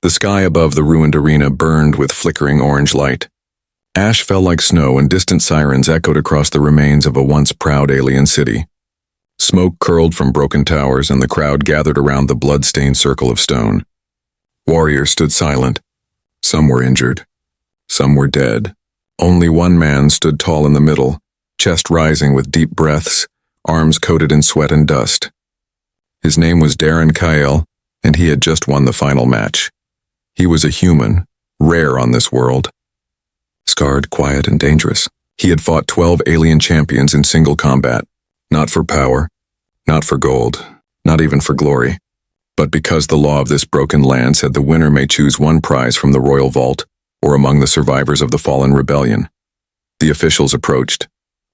The sky above the ruined arena burned with flickering orange light. Ash fell like snow and distant sirens echoed across the remains of a once proud alien city. Smoke curled from broken towers and the crowd gathered around the blood-stained circle of stone. Warriors stood silent. Some were injured. Some were dead. Only one man stood tall in the middle, chest rising with deep breaths, arms coated in sweat and dust. His name was Darren Kyle, and he had just won the final match. He was a human, rare on this world. Scarred, quiet, and dangerous. He had fought 12 alien champions in single combat, not for power, not for gold, not even for glory, but because the law of this broken land said the winner may choose one prize from the royal vault or among the survivors of the fallen rebellion. The officials approached,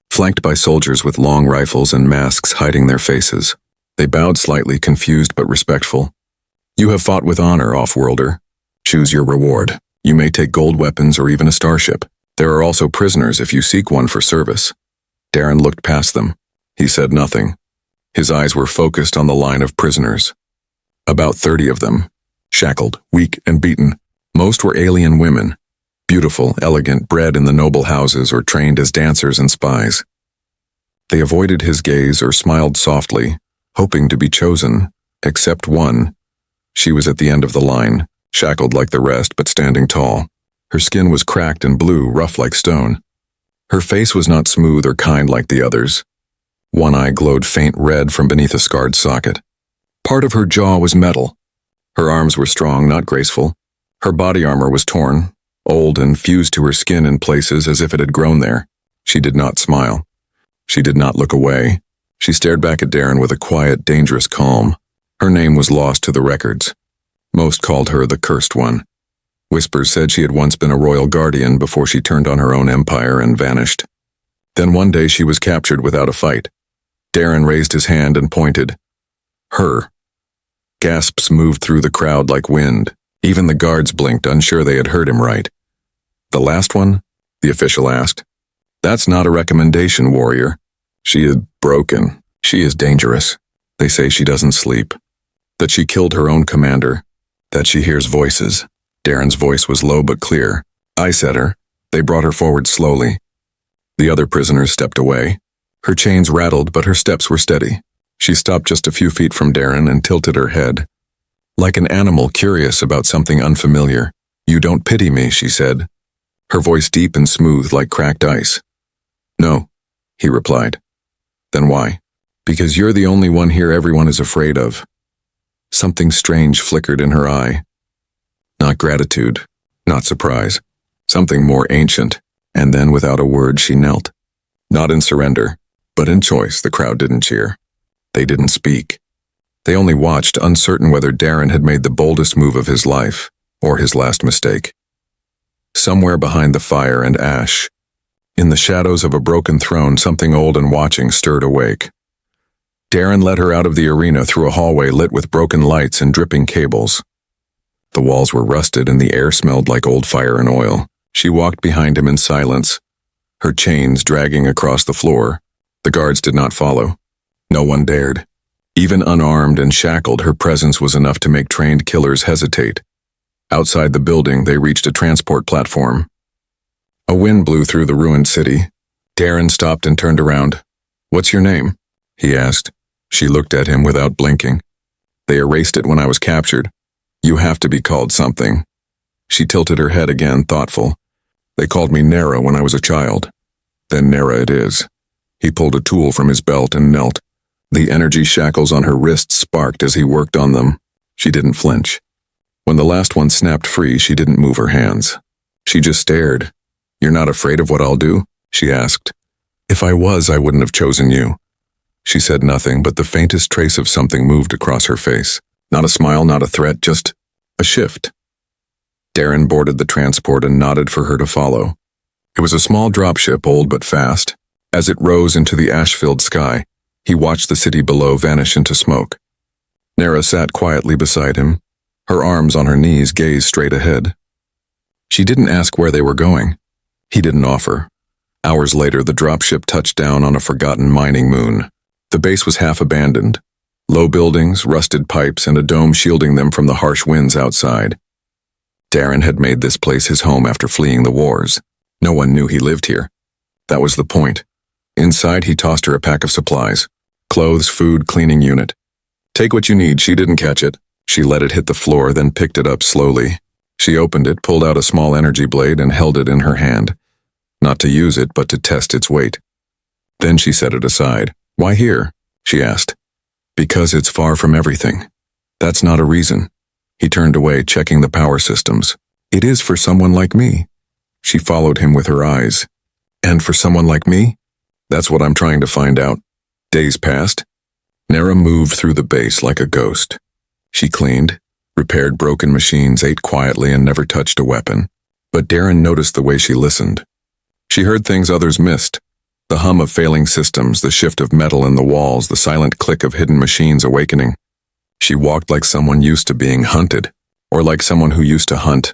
flanked by soldiers with long rifles and masks hiding their faces. They bowed slightly, confused but respectful. You have fought with honor, off-worlder. Choose your reward. You may take gold weapons or even a starship. There are also prisoners if you seek one for service. Darren looked past them. He said nothing. His eyes were focused on the line of prisoners. About 30 of them, shackled, weak, and beaten. Most were alien women, beautiful, elegant, bred in the noble houses or trained as dancers and spies. They avoided his gaze or smiled softly, hoping to be chosen, except one. She was at the end of the line, shackled like the rest but standing tall. Her skin was cracked and blue, rough like stone. Her face was not smooth or kind like the others. One eye glowed faint red from beneath a scarred socket. Part of her jaw was metal. Her arms were strong, not graceful. Her body armor was torn, old, and fused to her skin in places as if it had grown there. She did not smile. She did not look away. She stared back at Darren with a quiet, dangerous calm. Her name was lost to the records. Most called her the Cursed One. Whispers said she had once been a royal guardian before she turned on her own empire and vanished. Then one day she was captured without a fight. Darren raised his hand and pointed. Her. Gasps moved through the crowd like wind. Even the guards blinked, unsure they had heard him right. The last one? The official asked. That's not a recommendation, warrior. She is broken. She is dangerous. They say she doesn't sleep. That she killed her own commander. That she hears voices. Darren's voice was low but clear. I said her. They brought her forward slowly. The other prisoners stepped away. Her chains rattled, but her steps were steady. She stopped just a few feet from Darren and tilted her head. Like an animal curious about something unfamiliar. You don't pity me, she said. Her voice deep and smooth like cracked ice. No, he replied. Then why? Because you're the only one here everyone is afraid of. Something strange flickered in her eye. Not gratitude, not surprise. Something more ancient, and then without a word she knelt. Not in surrender, but in choice. The crowd didn't cheer. They didn't speak. They only watched, uncertain whether Darren had made the boldest move of his life, or his last mistake. Somewhere behind the fire and ash, in the shadows of a broken throne, something old and watching stirred awake. Darren led her out of the arena through a hallway lit with broken lights and dripping cables. The walls were rusted and the air smelled like old fire and oil. She walked behind him in silence, her chains dragging across the floor. The guards did not follow. No one dared. Even unarmed and shackled, her presence was enough to make trained killers hesitate. Outside the building, they reached a transport platform. A wind blew through the ruined city. Darren stopped and turned around. What's your name? He asked. She looked at him without blinking. They erased it when I was captured. You have to be called something. She tilted her head again, thoughtful. They called me Nera when I was a child. Then Nera it is. He pulled a tool from his belt and knelt. The energy shackles on her wrists sparked as he worked on them. She didn't flinch. When the last one snapped free, she didn't move her hands. She just stared. You're not afraid of what I'll do? She asked. If I was, I wouldn't have chosen you. She said nothing, but the faintest trace of something moved across her face. Not a smile, not a threat, just a shift. Darren boarded the transport and nodded for her to follow. It was a small dropship, old but fast. As it rose into the ash-filled sky, he watched the city below vanish into smoke. Nera sat quietly beside him, her arms on her knees, gaze straight ahead. She didn't ask where they were going. He didn't offer. Hours later, the dropship touched down on a forgotten mining moon. The base was half abandoned. Low buildings, rusted pipes, and a dome shielding them from the harsh winds outside. Darren had made this place his home after fleeing the wars. No one knew he lived here. That was the point. Inside, he tossed her a pack of supplies. Clothes, food, cleaning unit. Take what you need. She didn't catch it. She let it hit the floor, then picked it up slowly. She opened it, pulled out a small energy blade, and held it in her hand. Not to use it, but to test its weight. Then she set it aside. Why here? She asked. Because it's far from everything. That's not a reason. He turned away, checking the power systems. It is for someone like me. She followed him with her eyes. And for someone like me? That's what I'm trying to find out. Days passed. Nara moved through the base like a ghost. She cleaned, repaired broken machines, ate quietly, and never touched a weapon. But Darren noticed the way she listened. She heard things others missed. The hum of failing systems, the shift of metal in the walls, the silent click of hidden machines awakening. She walked like someone used to being hunted, or like someone who used to hunt.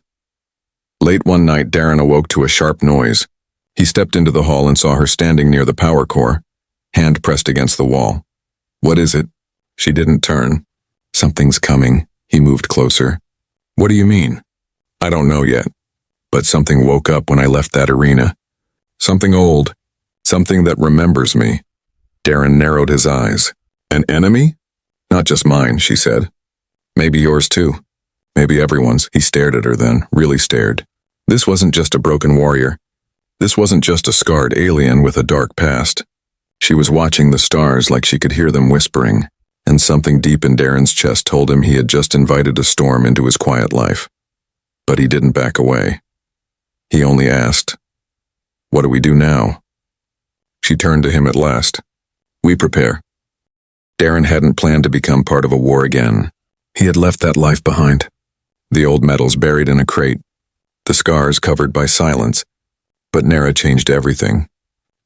Late one night, Darren awoke to a sharp noise. He stepped into the hall and saw her standing near the power core, hand pressed against the wall. What is it? She didn't turn. Something's coming. He moved closer. What do you mean? I don't know yet. But something woke up when I left that arena. Something old. Something that remembers me. Darren narrowed his eyes. An enemy? Not just mine, she said. Maybe yours too. Maybe everyone's. He stared at her then, really stared. This wasn't just a broken warrior. This wasn't just a scarred alien with a dark past. She was watching the stars like she could hear them whispering, and something deep in Darren's chest told him he had just invited a storm into his quiet life. But he didn't back away. He only asked, "What do we do now?" She turned to him at last. "We prepare." Darren hadn't planned to become part of a war again. He had left that life behind. The old medals buried in a crate, the scars covered by silence. But Nara changed everything.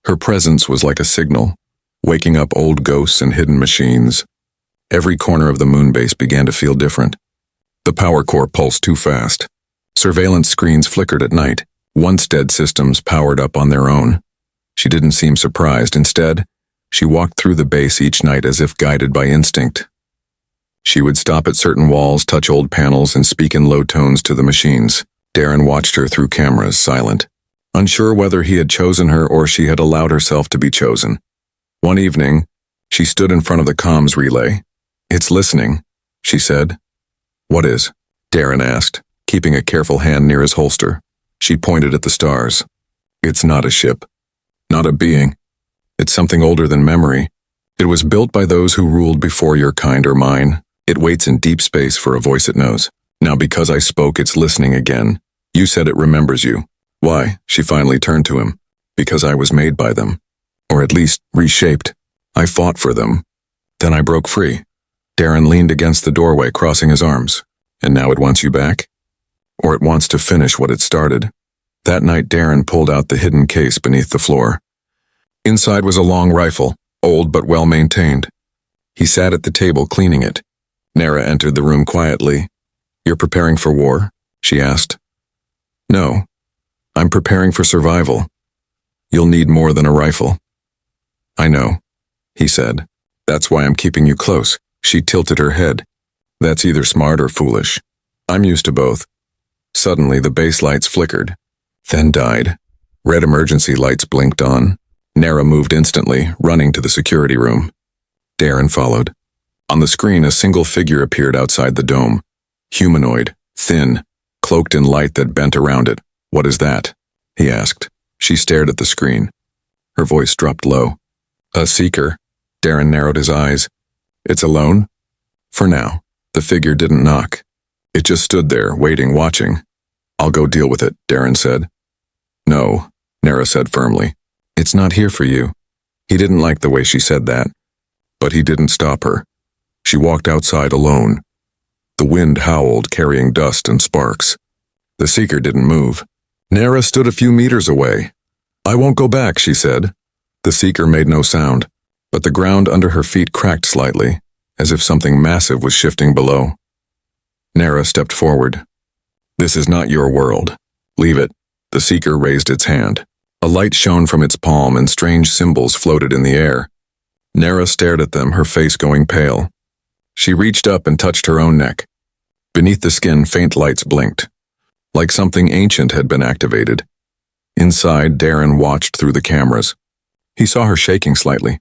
Her presence was like a signal, waking up old ghosts and hidden machines. Every corner of the moon base began to feel different. The power core pulsed too fast. Surveillance screens flickered at night. Once dead systems powered up on their own. She didn't seem surprised. Instead, she walked through the base each night as if guided by instinct. She would stop at certain walls, touch old panels, and speak in low tones to the machines. Darren watched her through cameras, silent, unsure whether he had chosen her or she had allowed herself to be chosen. One evening, she stood in front of the comms relay. "It's listening," she said. "What is?" Darren asked, keeping a careful hand near his holster. She pointed at the stars. "It's not a ship. Not a being. It's something older than memory. It was built by those who ruled before your kind or mine. It waits in deep space for a voice it knows. Now because I spoke, it's listening again. You said it remembers you. Why?" She finally turned to him. "Because I was made by them. Or at least reshaped. I fought for them. Then I broke free." Darren leaned against the doorway, crossing his arms. "And now it wants you back? Or it wants to finish what it started?" That night, Darren pulled out the hidden case beneath the floor. Inside was a long rifle, old but well-maintained. He sat at the table, cleaning it. Nara entered the room quietly. "You're preparing for war?" she asked. "No. I'm preparing for survival. You'll need more than a rifle." "I know," he said. "That's why I'm keeping you close." She tilted her head. "That's either smart or foolish. I'm used to both." Suddenly, the base lights flickered, then died. Red emergency lights blinked on. Nara moved instantly, running to the security room. Darren followed. On the screen, a single figure appeared outside the dome. Humanoid, thin, cloaked in light that bent around it. "What is that?" he asked. She stared at the screen. Her voice dropped low. "A seeker." Darren narrowed his eyes. "It's alone?" For now. The figure didn't knock. It just stood there, waiting, watching. "I'll go deal with it," Darren said. "No," Nara said firmly. "It's not here for you." He didn't like the way she said that. But he didn't stop her. She walked outside alone. The wind howled, carrying dust and sparks. The seeker didn't move. Nara stood a few meters away. "I won't go back," she said. The seeker made no sound, but the ground under her feet cracked slightly, as if something massive was shifting below. Nara stepped forward. "This is not your world. Leave it." The seeker raised its hand. A light shone from its palm and strange symbols floated in the air. Nara stared at them, her face going pale. She reached up and touched her own neck. Beneath the skin, faint lights blinked. like something ancient had been activated. Inside, Darren watched through the cameras. He saw her shaking slightly.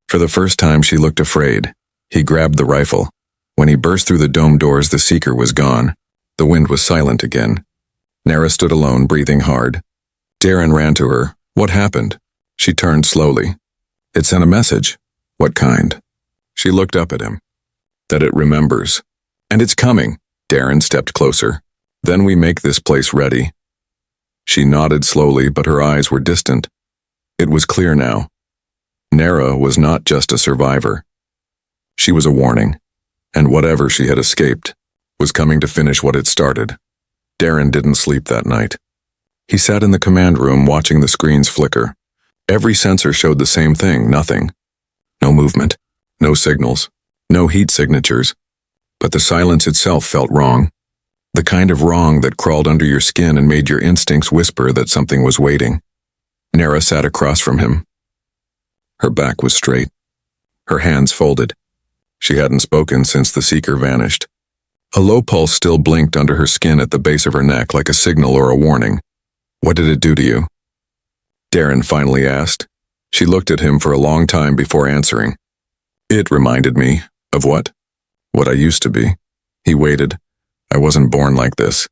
For the first time, she looked afraid. He grabbed the rifle. When he burst through the dome doors, the seeker was gone. The wind was silent again. Nara stood alone, breathing hard. Darren ran to her. What happened? She turned slowly. It sent a message. What kind? She looked up at him. That it remembers. And it's coming. Darren stepped closer. Then we make this place ready. She nodded slowly, but her eyes were distant. It was clear now. Nara was not just a survivor. She was a warning, and whatever she had escaped was coming to finish what it started. Darren didn't sleep that night. He sat in the command room watching the screens flicker. Every sensor showed the same thing, nothing. No movement, no signals, no heat signatures. But the silence itself felt wrong. The kind of wrong that crawled under your skin and made your instincts whisper that something was waiting. Nara sat across from him. Her back was straight. Her hands folded. She hadn't spoken since the seeker vanished. A low pulse still blinked under her skin at the base of her neck like a signal or a warning. What did it do to you? Darren finally asked. She looked at him for a long time before answering. It reminded me of what? What I used to be. He waited. I wasn't born like this.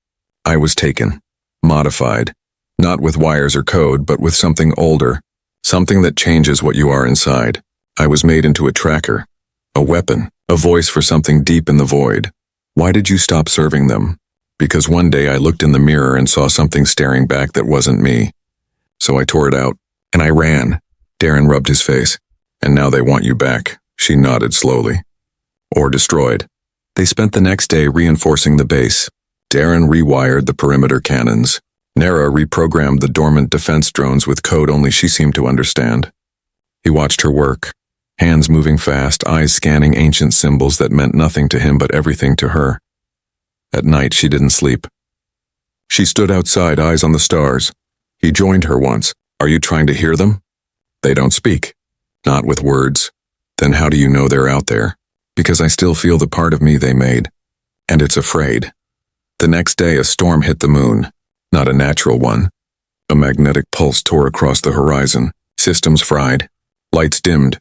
I was taken, modified, not with wires or code, but with something older, something that changes what you are inside. I was made into a tracker, a weapon, a voice for something deep in the void. Why did you stop serving them? Because one day I looked in the mirror and saw something staring back that wasn't me. So I tore it out, and I ran. Darren rubbed his face. And now they want you back. She nodded slowly. Or destroyed. They spent the next day reinforcing the base. Darren rewired the perimeter cannons. Nara reprogrammed the dormant defense drones with code only she seemed to understand. He watched her work, hands moving fast, eyes scanning ancient symbols that meant nothing to him but everything to her. At night, she didn't sleep. She stood outside, eyes on the stars. He joined her once. Are you trying to hear them? They don't speak. Not with words. Then how do you know they're out there? Because I still feel the part of me they made. And it's afraid. The next day, a storm hit the moon. Not a natural one. A magnetic pulse tore across the horizon. Systems fried. Lights dimmed.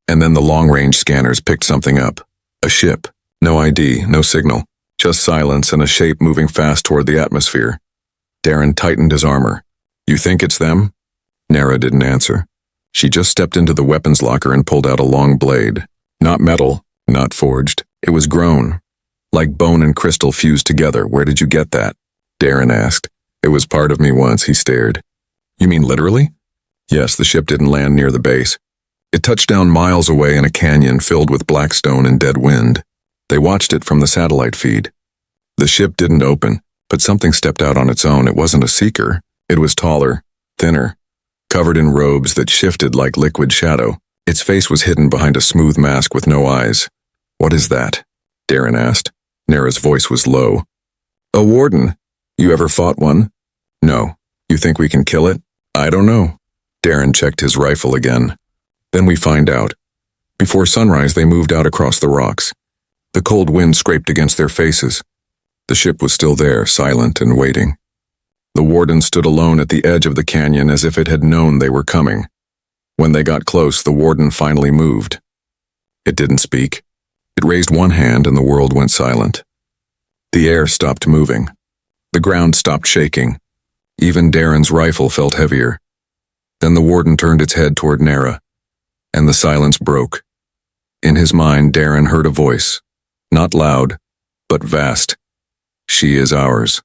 And then the long-range scanners picked something up. A ship. No ID, no signal. Just silence and a shape moving fast toward the atmosphere. Darren tightened his armor. You think it's them? Nara didn't answer. She just stepped into the weapons locker and pulled out a long blade. Not metal. Not forged. It was grown. Like bone and crystal fused together. Where did you get that? Darren asked. It was part of me once, he stared. You mean literally? Yes, the ship didn't land near the base. It touched down miles away in a canyon filled with black stone and dead wind. They watched it from the satellite feed. The ship didn't open, but something stepped out on its own. It wasn't a seeker. It was taller, thinner, covered in robes that shifted like liquid shadow. Its face was hidden behind a smooth mask with no eyes. What is that? Darren asked. Nara's voice was low. A warden. You ever fought one? No. You think we can kill it? I don't know. Darren checked his rifle again. Then we find out. Before sunrise, they moved out across the rocks. The cold wind scraped against their faces. The ship was still there, silent and waiting. The warden stood alone at the edge of the canyon as if it had known they were coming. When they got close, the warden finally moved. It didn't speak. It raised one hand and the world went silent. The air stopped moving. The ground stopped shaking. Even Darren's rifle felt heavier. Then the warden turned its head toward Nara, and the silence broke. In his mind, Darren heard a voice. Not loud, but vast. She is ours.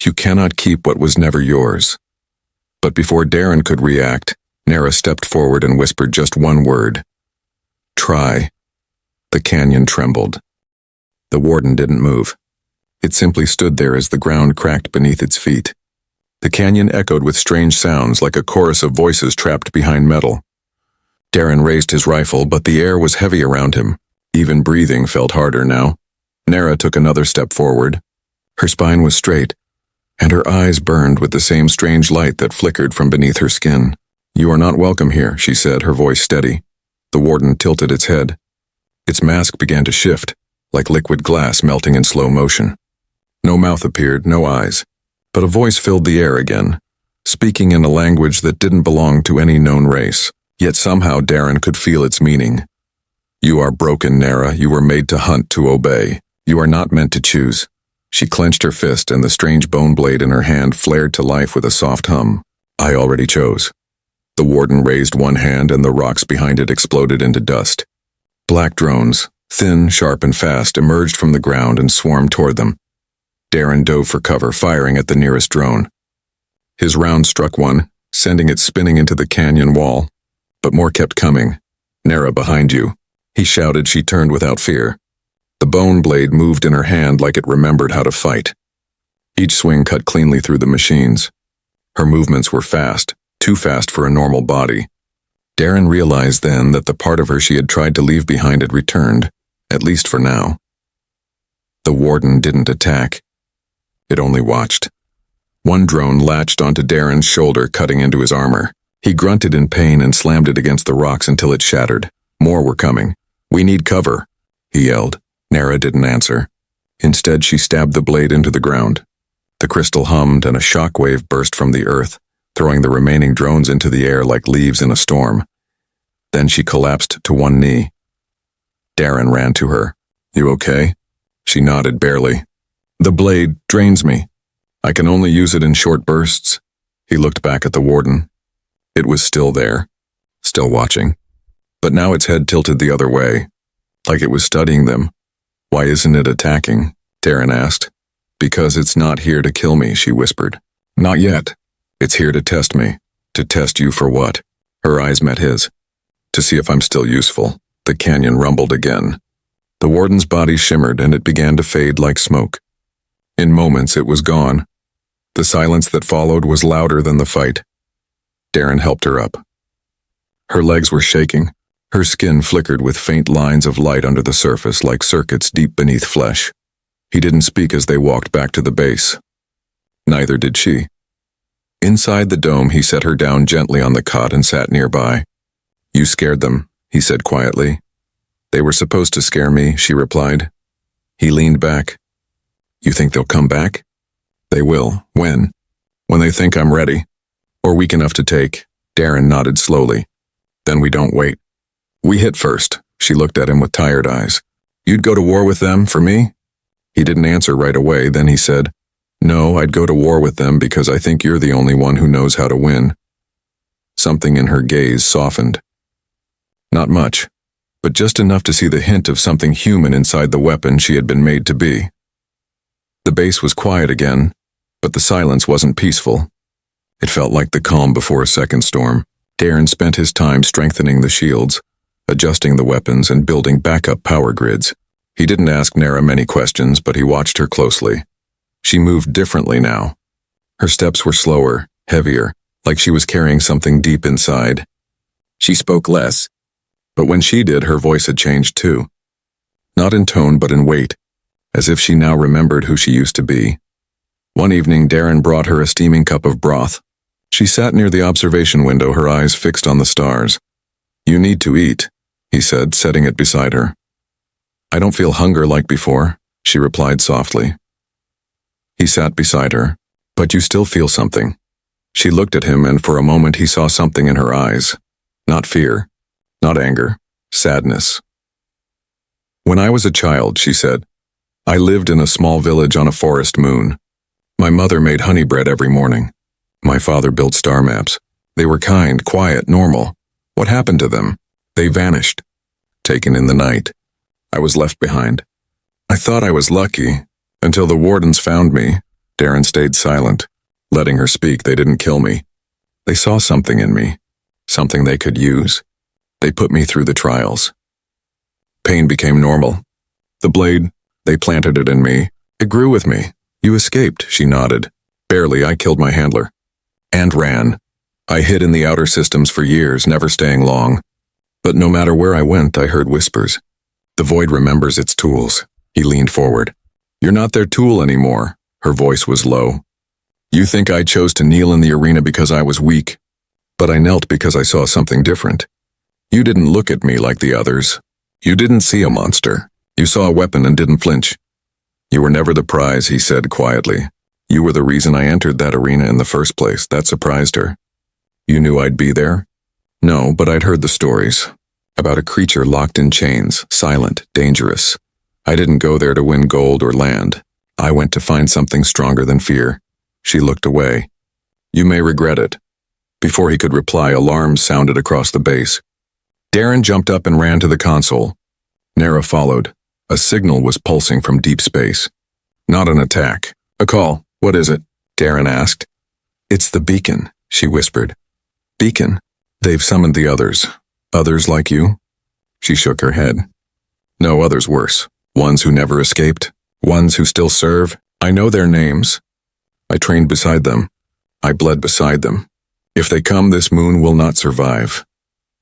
You cannot keep what was never yours. But before Darren could react, Nara stepped forward and whispered just one word. Try. The canyon trembled. The warden didn't move. It simply stood there as the ground cracked beneath its feet. The canyon echoed with strange sounds like a chorus of voices trapped behind metal. Darren raised his rifle, but the air was heavy around him. Even breathing felt harder now. Nara took another step forward. Her spine was straight, and her eyes burned with the same strange light that flickered from beneath her skin. You are not welcome here, she said, her voice steady. The warden tilted its head. Its mask began to shift, like liquid glass melting in slow motion. No mouth appeared, no eyes. But a voice filled the air again, speaking in a language that didn't belong to any known race, yet somehow Darren could feel its meaning. You are broken, Nara. You were made to hunt, to obey. You are not meant to choose. She clenched her fist, and the strange bone blade in her hand flared to life with a soft hum. I already chose. The warden raised one hand, and the rocks behind it exploded into dust. Black drones, thin, sharp, and fast, emerged from the ground and swarmed toward them. Darren dove for cover, firing at the nearest drone. His round struck one, sending it spinning into the canyon wall. But more kept coming. Nara, behind you. He shouted. She turned without fear. The bone blade moved in her hand like it remembered how to fight. Each swing cut cleanly through the machines. Her movements were fast, too fast for a normal body. Darren realized then that the part of her she had tried to leave behind had returned, at least for now. The warden didn't attack. It only watched. One drone latched onto Darren's shoulder, cutting into his armor. He grunted in pain and slammed it against the rocks until it shattered. More were coming. We need cover, he yelled. Nara didn't answer. Instead, she stabbed the blade into the ground. The crystal hummed, and a shockwave burst from the earth, throwing the remaining drones into the air like leaves in a storm. Then she collapsed to one knee. Darren ran to her. You okay? She nodded barely. The blade drains me. I can only use it in short bursts. He looked back at the warden. It was still there, still watching. But now its head tilted the other way, like it was studying them. Why isn't it attacking? Darren asked. Because it's not here to kill me, she whispered. Not yet. It's here to test me. To test you for what? Her eyes met his. To see if I'm still useful. The canyon rumbled again. The warden's body shimmered, and it began to fade like smoke. In moments it was gone. The silence that followed was louder than the fight. Darren helped her up. Her legs were shaking. Her skin flickered with faint lines of light under the surface like circuits deep beneath flesh. He didn't speak as they walked back to the base. Neither did she. Inside the dome, he set her down gently on the cot and sat nearby. You scared them, he said quietly. They were supposed to scare me, she replied. He leaned back. You think they'll come back? They will. When? When they think I'm ready. Or weak enough to take. Darren nodded slowly. Then we don't wait. We hit first. She looked at him with tired eyes. You'd go to war with them, for me? He didn't answer right away, then he said, No, I'd go to war with them because I think you're the only one who knows how to win. Something in her gaze softened. Not much, but just enough to see the hint of something human inside the weapon she had been made to be. The base was quiet again, but the silence wasn't peaceful. It felt like the calm before a second storm. Darren spent his time strengthening the shields, adjusting the weapons, and building backup power grids. He didn't ask Nara many questions, but he watched her closely. She moved differently now. Her steps were slower, heavier, like she was carrying something deep inside. She spoke less, but when she did, her voice had changed too. Not in tone, but in weight, as if she now remembered who she used to be. One evening, Darren brought her a steaming cup of broth. She sat near the observation window, her eyes fixed on the stars. You need to eat, he said, setting it beside her. I don't feel hunger like before, she replied softly. He sat beside her. But you still feel something. She looked at him, and for a moment he saw something in her eyes. Not fear, not anger, sadness. When I was a child, she said, I lived in a small village on a forest moon. My mother made honey bread every morning. My father built star maps. They were kind, quiet, normal. What happened to them? They vanished, taken in the night. I was left behind. I thought I was lucky, until the wardens found me. Darren stayed silent. Letting her speak, they didn't kill me. They saw something in me, something they could use. They put me through the trials. Pain became normal. The blade, they planted it in me. It grew with me. You escaped, she nodded. Barely. I killed my handler. And ran. I hid in the outer systems for years, never staying long. But no matter where I went, I heard whispers. The void remembers its tools. He leaned forward. You're not their tool anymore. Her voice was low. You think I chose to kneel in the arena because I was weak. But I knelt because I saw something different. You didn't look at me like the others. You didn't see a monster. You saw a weapon and didn't flinch. You were never the prize, he said quietly. You were the reason I entered that arena in the first place. That surprised her. You knew I'd be there? No, but I'd heard the stories. About a creature locked in chains, silent, dangerous. I didn't go there to win gold or land. I went to find something stronger than fear. She looked away. You may regret it. Before he could reply, alarms sounded across the base. Darren jumped up and ran to the console. Nara followed. A signal was pulsing from deep space. Not an attack. A call. What is it? Darren asked. It's the beacon, she whispered. Beacon? They've summoned the others. Others like you? She shook her head. No, others worse. Ones who never escaped. Ones who still serve. I know their names. I trained beside them. I bled beside them. If they come, this moon will not survive.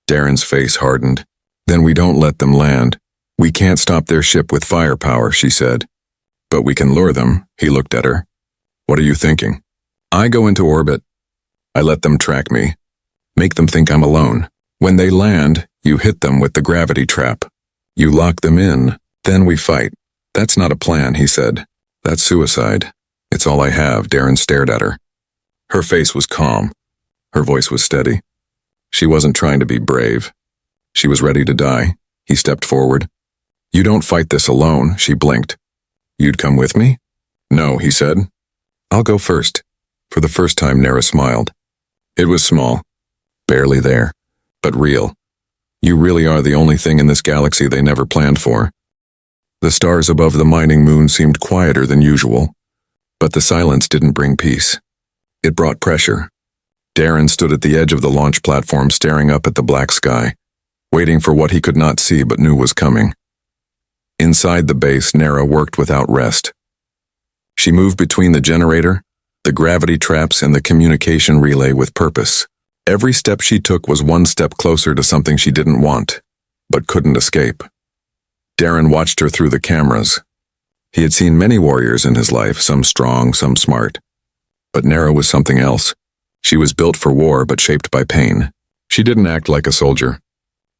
Darren's face hardened. Then we don't let them land. We can't stop their ship with firepower, she said. But we can lure them, he looked at her. What are you thinking? I go into orbit. I let them track me. Make them think I'm alone. When they land, you hit them with the gravity trap. You lock them in, then we fight. That's not a plan, he said. That's suicide. It's all I have. Darren stared at her. Her face was calm. Her voice was steady. She wasn't trying to be brave. She was ready to die. He stepped forward. You don't fight this alone, she blinked. You'd come with me? No, he said. I'll go first. For the first time, Nara smiled. It was small. Barely there. But real. You really are the only thing in this galaxy they never planned for. The stars above the mining moon seemed quieter than usual. But the silence didn't bring peace. It brought pressure. Darren stood at the edge of the launch platform staring up at the black sky, waiting for what he could not see but knew was coming. Inside the base, Nara worked without rest. She moved between the generator, the gravity traps, and the communication relay with purpose. Every step she took was one step closer to something she didn't want, but couldn't escape. Darren watched her through the cameras. He had seen many warriors in his life, some strong, some smart. But Nara was something else. She was built for war, but shaped by pain. She didn't act like a soldier.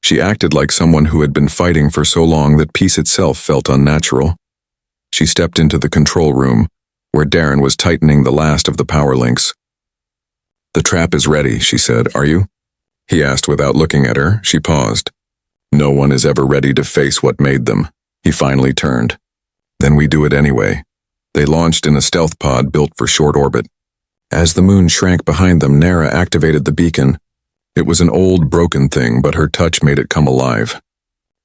She acted like someone who had been fighting for so long that peace itself felt unnatural. She stepped into the control room, where Darren was tightening the last of the power links. The trap is ready, she said. Are you? He asked without looking at her. She paused. No one is ever ready to face what made them. He finally turned. Then we do it anyway. They launched in a stealth pod built for short orbit. As the moon shrank behind them, Nara activated the beacon. It was an old, broken thing, but her touch made it come alive.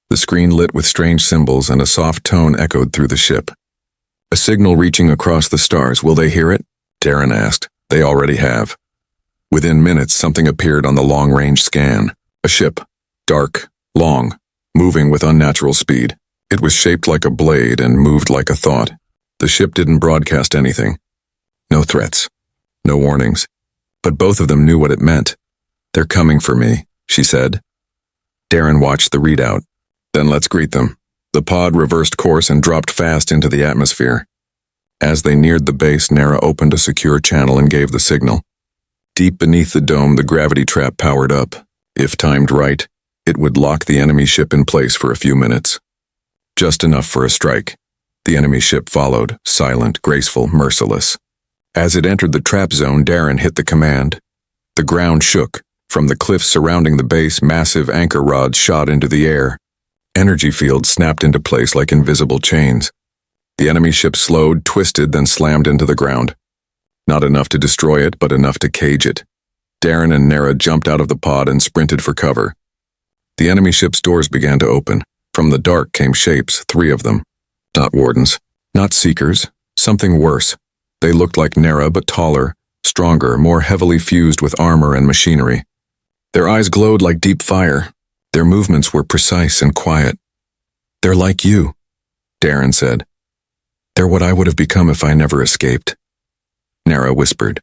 The screen lit with strange symbols, and a soft tone echoed through the ship. A signal reaching across the stars. Will they hear it? Darren asked. They already have. Within minutes, something appeared on the long-range scan. A ship. Dark, long, moving with unnatural speed. It was shaped like a blade and moved like a thought. The ship didn't broadcast anything. No threats. No warnings. But both of them knew what it meant. They're coming for me, she said. Darren watched the readout. Then let's greet them. The pod reversed course and dropped fast into the atmosphere. As they neared the base, Nara opened a secure channel and gave the signal. Deep beneath the dome, the gravity trap powered up. If timed right, it would lock the enemy ship in place for a few minutes. Just enough for a strike. The enemy ship followed, silent, graceful, merciless. As it entered the trap zone, Darren hit the command. The ground shook. From the cliffs surrounding the base, massive anchor rods shot into the air. Energy fields snapped into place like invisible chains. The enemy ship slowed, twisted, then slammed into the ground. Not enough to destroy it, but enough to cage it. Darren and Nara jumped out of the pod and sprinted for cover. The enemy ship's doors began to open. From the dark came shapes, 3 of them. Not wardens, not seekers, something worse. They looked like Nara, but taller, stronger, more heavily fused with armor and machinery. Their eyes glowed like deep fire. Their movements were precise and quiet. They're like you, Darren said. They're what I would have become if I never escaped. Nara whispered.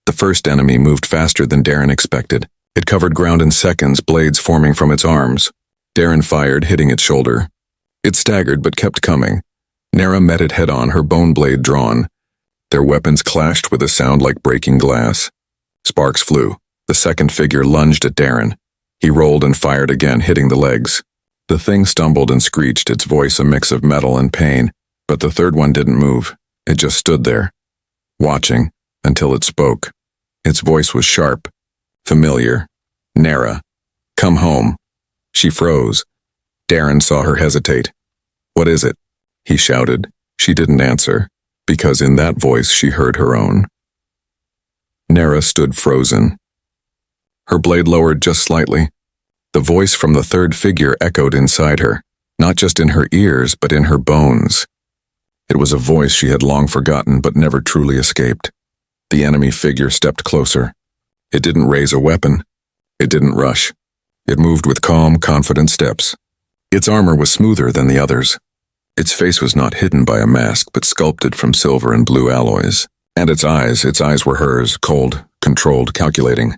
The first enemy moved faster than Darren expected. It covered ground in seconds, blades forming from its arms. Darren fired, hitting its shoulder. It staggered but kept coming. Nara met it head-on, her bone blade drawn. Their weapons clashed with a sound like breaking glass. Sparks flew. The second figure lunged at Darren. He rolled and fired again, hitting the legs. The thing stumbled and screeched, its voice a mix of metal and pain, but the third one didn't move. It just stood there, watching, until it spoke. Its voice was sharp, familiar. Nara, come home. She froze. Darren saw her hesitate. What is it? He shouted. She didn't answer, because in that voice she heard her own. Nara stood frozen. Her blade lowered just slightly. The voice from the third figure echoed inside her, not just in her ears, but in her bones. It was a voice she had long forgotten but never truly escaped. The enemy figure stepped closer. It didn't raise a weapon. It didn't rush. It moved with calm, confident steps. Its armor was smoother than the others. Its face was not hidden by a mask, but sculpted from silver and blue alloys. And its eyes were hers, cold, controlled, calculating.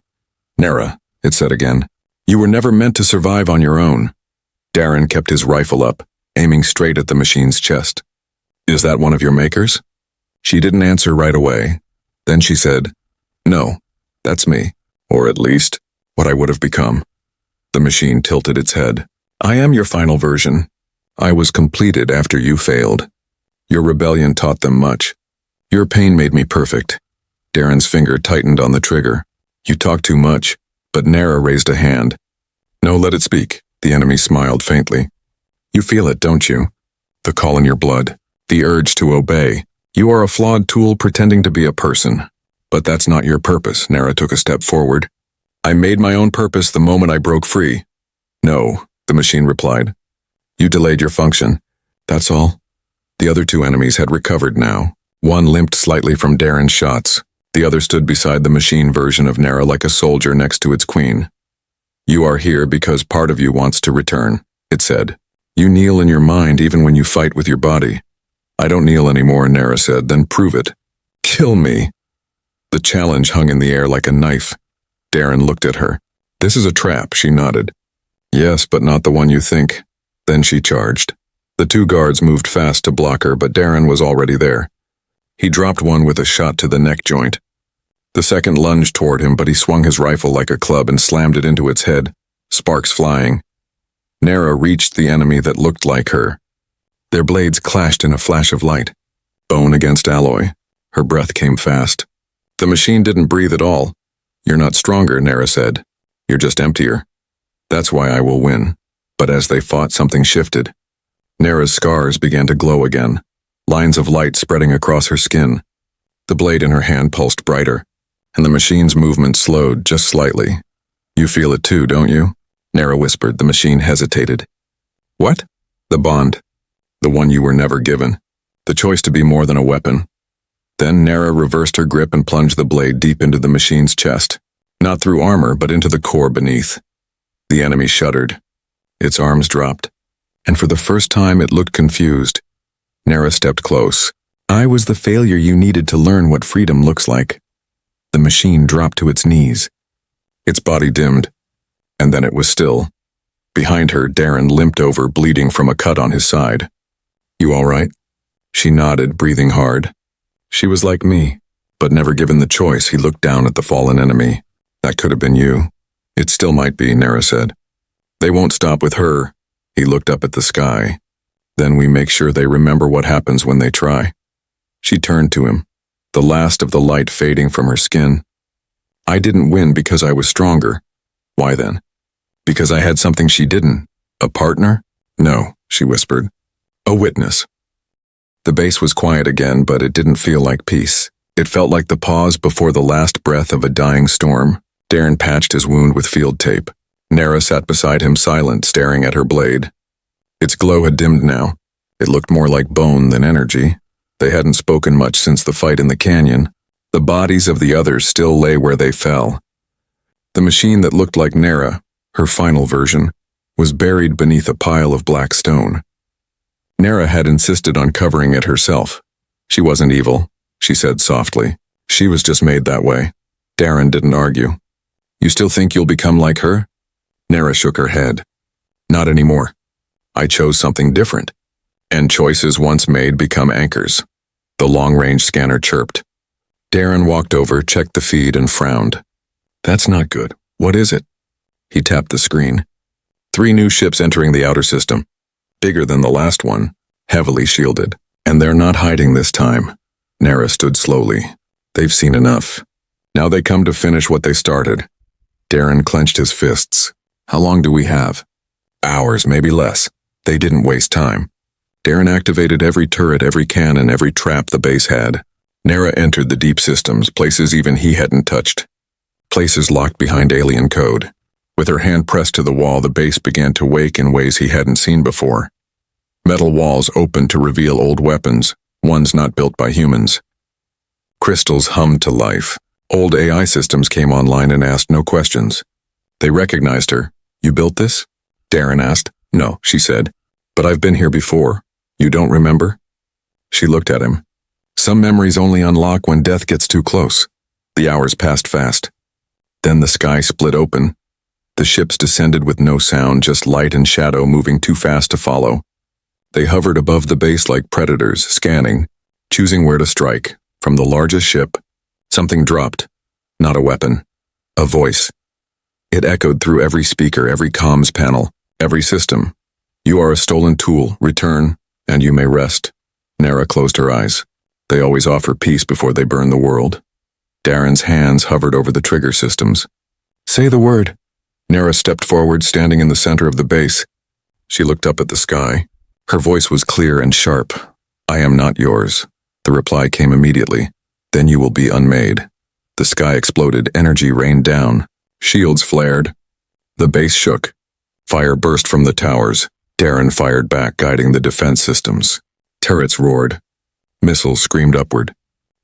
Nara, it said again, you were never meant to survive on your own. Darren kept his rifle up, aiming straight at the machine's chest. Is that one of your makers? She didn't answer right away. Then she said, no, that's me, or at least, what I would have become. The machine tilted its head. I am your final version. I was completed after you failed. Your rebellion taught them much. Your pain made me perfect. Darren's finger tightened on the trigger. You talk too much, but Nara raised a hand. No, let it speak. The enemy smiled faintly. You feel it, don't you? The call in your blood, the urge to obey. You are a flawed tool pretending to be a person. But that's not your purpose. Nara took a step forward. I made my own purpose the moment I broke free. No, the machine replied. You delayed your function. That's all. The other two enemies had recovered now. One limped slightly from Darren's shots. The other stood beside the machine version of Nara like a soldier next to its queen. You are here because part of you wants to return, it said. You kneel in your mind even when you fight with your body. I don't kneel anymore, Nara said, then prove it. Kill me. The challenge hung in the air like a knife. Darren looked at her. This is a trap, she nodded. Yes, but not the one you think. Then she charged. The two guards moved fast to block her, but Darren was already there. He dropped one with a shot to the neck joint. The second lunged toward him, but he swung his rifle like a club and slammed it into its head, sparks flying. Nara reached the enemy that looked like her. Their blades clashed in a flash of light. Bone against alloy. Her breath came fast. The machine didn't breathe at all. You're not stronger, Nara said. You're just emptier. That's why I will win. But as they fought, something shifted. Nara's scars began to glow again, lines of light spreading across her skin. The blade in her hand pulsed brighter, and the machine's movement slowed just slightly. You feel it too, don't you? Nara whispered. The machine hesitated. What? The bond. The one you were never given. The choice to be more than a weapon. Then Nara reversed her grip and plunged the blade deep into the machine's chest. Not through armor, but into the core beneath. The enemy shuddered. Its arms dropped, and for the first time it looked confused. Nara stepped close. I was the failure you needed to learn what freedom looks like. The machine dropped to its knees. Its body dimmed, and then it was still. Behind her, Darren limped over, bleeding from a cut on his side. You all right? She nodded, breathing hard. She was like me, but never given the choice. He looked down at the fallen enemy. That could have been you. It still might be, Nara said. They won't stop with her. He looked up at the sky. Then we make sure they remember what happens when they try. She turned to him, the last of the light fading from her skin. I didn't win because I was stronger. Why then? Because I had something she didn't. A partner? No, she whispered. A witness. The base was quiet again, but it didn't feel like peace. It felt like the pause before the last breath of a dying storm. Darren patched his wound with field tape. Nara sat beside him silent, staring at her blade. Its glow had dimmed now. It looked more like bone than energy. They hadn't spoken much since the fight in the canyon. The bodies of the others still lay where they fell. The machine that looked like Nara, her final version, was buried beneath a pile of black stone. Nara had insisted on covering it herself. She wasn't evil, she said softly. She was just made that way. Darren didn't argue. You still think you'll become like her? Nara shook her head. Not anymore. I chose something different. And choices once made become anchors. The long-range scanner chirped. Darren walked over, checked the feed, and frowned. That's not good. What is it? He tapped the screen. 3 new ships entering the outer system. Bigger than the last one, heavily shielded. And they're not hiding this time. Nara stood slowly. They've seen enough. Now they come to finish what they started. Darren clenched his fists. How long do we have? Hours, maybe less. They didn't waste time. Darren activated every turret, every cannon, every trap the base had. Nara entered the deep systems, places even he hadn't touched. Places locked behind alien code. With her hand pressed to the wall, the base began to wake in ways he hadn't seen before. Metal walls opened to reveal old weapons, ones not built by humans. Crystals hummed to life. Old AI systems came online and asked no questions. They recognized her. You built this? Darren asked. No, she said. But I've been here before. You don't remember? She looked at him. Some memories only unlock when death gets too close. The hours passed fast. Then the sky split open. The ships descended with no sound, just light and shadow moving too fast to follow. They hovered above the base like predators, scanning, choosing where to strike. From the largest ship, something dropped. Not a weapon. A voice. It echoed through every speaker, every comms panel, every system. You are a stolen tool. Return, and you may rest. Nara closed her eyes. They always offer peace before they burn the world. Darren's hands hovered over the trigger systems. Say the word. Nara stepped forward, standing in the center of the base. She looked up at the sky. Her voice was clear and sharp. I am not yours. The reply came immediately. Then you will be unmade. The sky exploded. Energy rained down. Shields flared. The base shook. Fire burst from the towers. Darren fired back, guiding the defense systems. Turrets roared. Missiles screamed upward.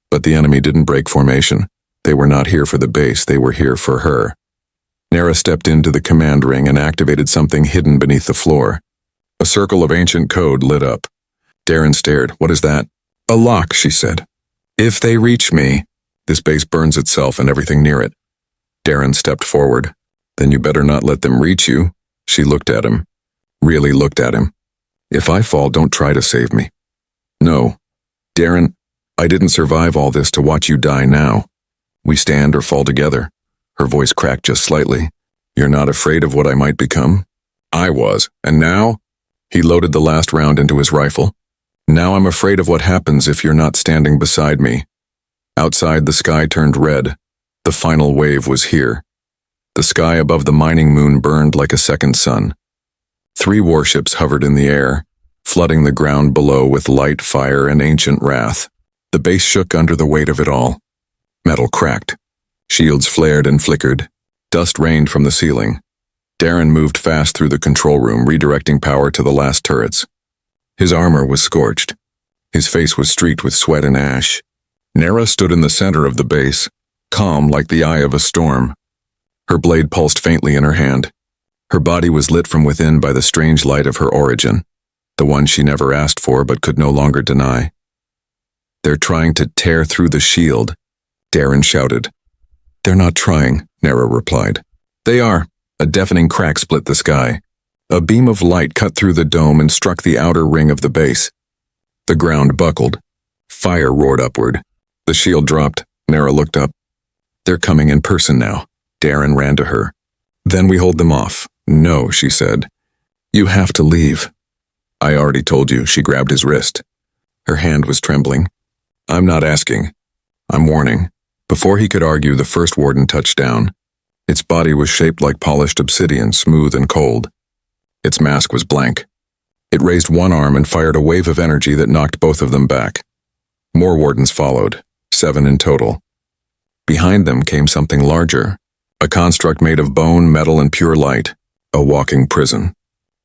But the enemy didn't break formation. They were not here for the base. They were here for her. Nara stepped into the command ring and activated something hidden beneath the floor. A circle of ancient code lit up. Darren stared. What is that? A lock, she said. If they reach me, this base burns itself and everything near it. Darren stepped forward. Then you better not let them reach you. She looked at him. Really looked at him. If I fall, don't try to save me. No. Darren, I didn't survive all this to watch you die now. We stand or fall together. Her voice cracked just slightly. You're not afraid of what I might become? I was. And now? He loaded the last round into his rifle. Now I'm afraid of what happens if you're not standing beside me. Outside, the sky turned red. The final wave was here. The sky above the mining moon burned like a second sun. 3 warships hovered in the air, flooding the ground below with light, fire, and ancient wrath. The base shook under the weight of it all. Metal cracked. Shields flared and flickered. Dust rained from the ceiling. Darren moved fast through the control room, redirecting power to the last turrets. His armor was scorched. His face was streaked with sweat and ash. Nara stood in the center of the base, calm like the eye of a storm. Her blade pulsed faintly in her hand. Her body was lit from within by the strange light of her origin, the one she never asked for but could no longer deny. They're trying to tear through the shield, Darren shouted. They're not trying, Nara replied. They are. A deafening crack split the sky. A beam of light cut through the dome and struck the outer ring of the base. The ground buckled. Fire roared upward. The shield dropped. Nara looked up. They're coming in person now. Darren ran to her. Then we hold them off. No, she said. You have to leave. I already told you. She grabbed his wrist. Her hand was trembling. I'm not asking. I'm warning. Before he could argue, the first warden touched down. Its body was shaped like polished obsidian, smooth and cold. Its mask was blank. It raised one arm and fired a wave of energy that knocked both of them back. More wardens followed, 7 in total. Behind them came something larger, a construct made of bone, metal, and pure light, a walking prison.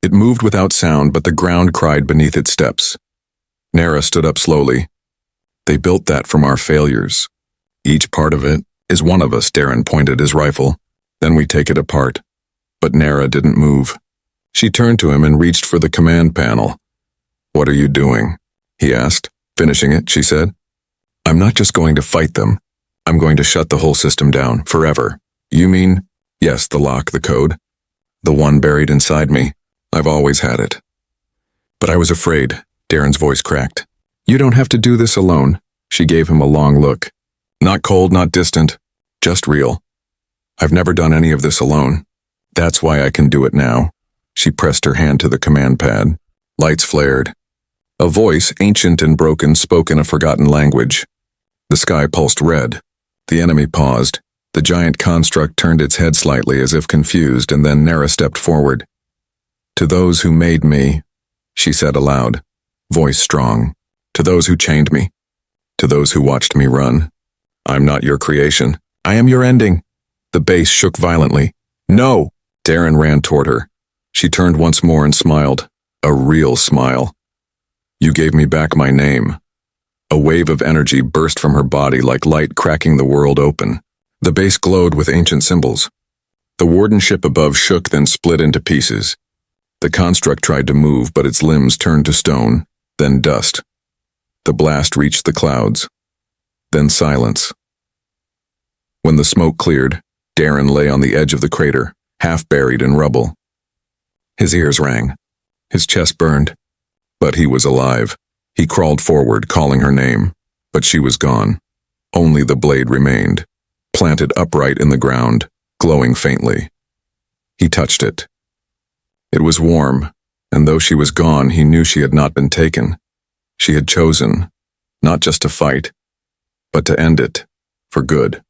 It moved without sound, but the ground cried beneath its steps. Nara stood up slowly. They built that from our failures. Each part of it is one of us, Darren pointed his rifle. Then we take it apart. But Nara didn't move. She turned to him and reached for the command panel. What are you doing? He asked. Finishing it, she said. I'm not just going to fight them. I'm going to shut the whole system down, forever. You mean? Yes, the lock, the code. The one buried inside me. I've always had it. But I was afraid, Darren's voice cracked. You don't have to do this alone. She gave him a long look. Not cold, not distant, just real. I've never done any of this alone. That's why I can do it now. She pressed her hand to the command pad. Lights flared. A voice, ancient and broken, spoke in a forgotten language. The sky pulsed red. The enemy paused. The giant construct turned its head slightly as if confused, and then Nera stepped forward. "To those who made me," she said aloud, voice strong. "To those who chained me. To those who watched me run. I'm not your creation. I am your ending." The base shook violently. "No!" Darren ran toward her. She turned once more and smiled. A real smile. "You gave me back my name." A wave of energy burst from her body like light cracking the world open. The base glowed with ancient symbols. The warden ship above shook, then split into pieces. The construct tried to move, but its limbs turned to stone, then dust. The blast reached the clouds. Then silence. When the smoke cleared, Darren lay on the edge of the crater, half buried in rubble. His ears rang. His chest burned. But he was alive. He crawled forward, calling her name. But she was gone. Only the blade remained, planted upright in the ground, glowing faintly. He touched it. It was warm, and though she was gone, he knew she had not been taken. She had chosen, not just to fight, but to end it, for good.